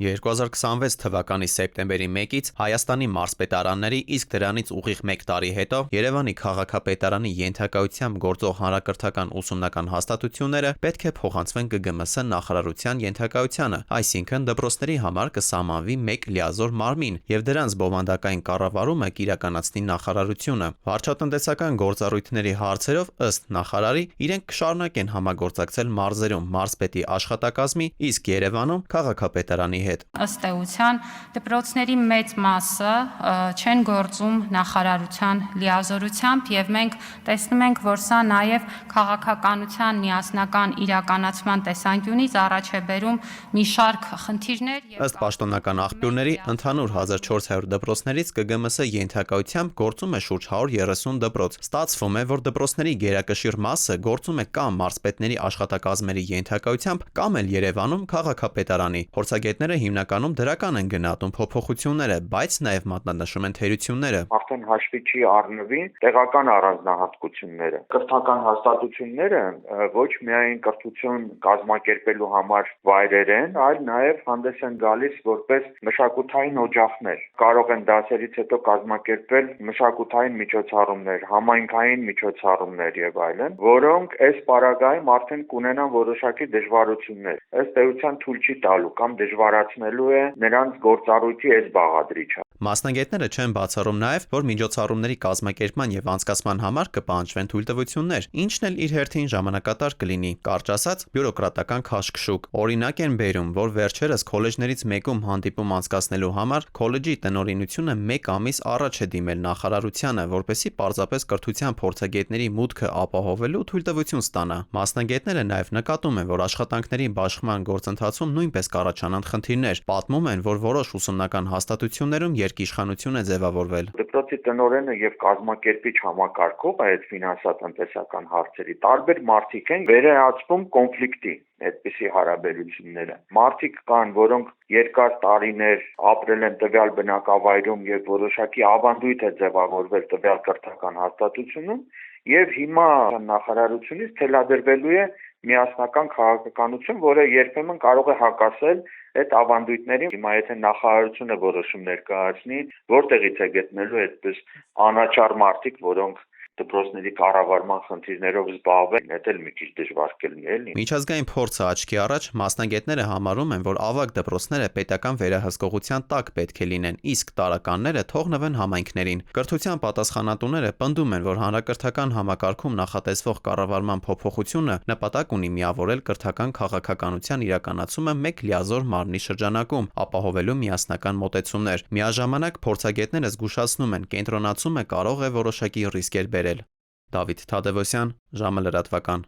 2026 թվականի սեպտեմբերի 1-ից Հայաստանի մարզպետարանների, իսկ դրանից ուղիղ 1 տարի հետո Երևանի քաղաքապետարանի ենթակայությամբ գործող հանրակրթական ուսումնական հաստատությունները պետք է փոխանցվեն ԳԳՄՍ նախարարության ենթակայությանը, այսինքն դպրոցների համար կսահմանվի 1 լիազոր մարմին եւ դրանց բովանդակային կառավարումը կիրականացնի նախարարությունը։ Վարչատնտեսական գործառույթների հարցերով ըստ նախարարի իրենք կշարունակեն համագործակցել մարզերում մարզպետի աշխատակազմի, իսկ Երևանում քաղաքապետարանի հետ։ Ըստ էության դպրոցների մեծ մասը չեն գործում նախարարության լիազորությամբ եւ մենք տեսնում ենք, որ սա նաեւ քաղաքականության միասնական իրականացման տեսանկյունից առաջ է բերում մի շարք խնդիրներ։ Ըստ պաշտոնական աղբյուրների ընդհանուր 1400 դպրոցներից ԿԳՄՍ ենթակայությամբ գործում է շուրջ 130 դպրոց։ Ստացվում է, որ դպրոցների գերակշիռ մասը գործում է կամ մարզպետների աշխատակազմերի ենթակայությամբ, կամ էլ Երևանում քաղաքապետարանի։ Փորձագետները հիմնականում դրական են գնահատում փոփոխությունները, բայց նաև մատնանշում են թերությունները։ Արդեն հաշվի չի առնվի տեղական առանձնահատկությունները։ Կրթական հաստատությունները ոչ միայն կրթություն կազմակերպելու համար վայրեր են, այլ նաև հանդես են գալիս որպես մշակութային օջախներ։ Կարող են դասերից հետո կազմակերպվել մշակութային միջոցառումներ, համայնքային միջոցառումներ եւ այլն, որոնք այս պարագայում արդեն կունենան որոշակի դժվարություններ։ Ըստ էության թույլ չի տալու կամ դժվարացնելու է նրանց գործառույթի այս բաղադրիչը։ Մասնագետները չեն բացառում նաև, որ միջոցառումների կազմակերպման եւ անցկացման համար կպահանջվեն թույլտվություններ, ինչն էլ իր հերթին ժամանակատար կլինի։ Կարճ ասած, բյուրոկրատական քաշքշուկ։ Օրինակ են բերում, որ վերջերս քոլեջներից մեկում հանդիպում անցկացնելու համար քոլեջի տնօրինությունը 1 ամիս առաջ է դիմել նախարարությանը, որպեսզի պարզապես կրթության փորձագետների մուտքը ապահովելու թույլտվություն ստանա։ Մասնագետները նաև նկատում են, որ աշխատանքների բաշխման գործընթացում նույնպես կառաջանան խնդիրներ։ Պատմում են, որ որոշ ուսումնական հաստատություններում երկիշխանություն է ձևավորվել։ Դպրոցի տնօրենը եւ կազմակերպիչ համակարգողը այդ ֆինանսատնտեսական հարցերի տարբեր մարդիկ են վերահսկում կոնֆլիկտի այդպիսի հարաբերությունները։ Մարդիկ կան, որոնք երկար տարիներ ապրել են տվյալ բնակավայրում եւ որոշակի ավանդույթ է ձևավորվել տվյալ կրթական հաստատությունում եւ հիմա նախարարությունից թելադրվելու է միասնական քաղաքականություն, որը երբեմն կարող է հակասել այդ ավանդույթներին։ Հիմա եթե նախարարությունը որոշումներ կայացնի, որտեղից է գտնելու այդպես անաչառ մարդիկ, որոնք դպրոցների կառավարման խնդիրներով զբաղվեն, դա էլ մի քիչ դժվար կլինի, էլի։ Միջազգային փորձը աչքի առաջ մասնագետները համարում են, որ ավագ դպրոցները պետական վերահսկողության տակ պետք է լինեն, իսկ տարրականները թողնվեն համայնքներին։ Կրթության պատասխանատուները պնդում են, որ հանրակրթական համակարգում նախատեսվող կառավարման փոփոխությունը նպատակ ունի միավորել կրթական քաղաքականության իրականացումը 1 լիազոր մարմնի շրջանակում, ապահովելու միասնական մոտեցումներ։ Միաժամանակ փորձագետները զգուշացնում են, կենտրոնացումը կարող է որոշակի ռիսկեր բերել։ Դավիթ Թադևոսյան, ժամը լրատվական։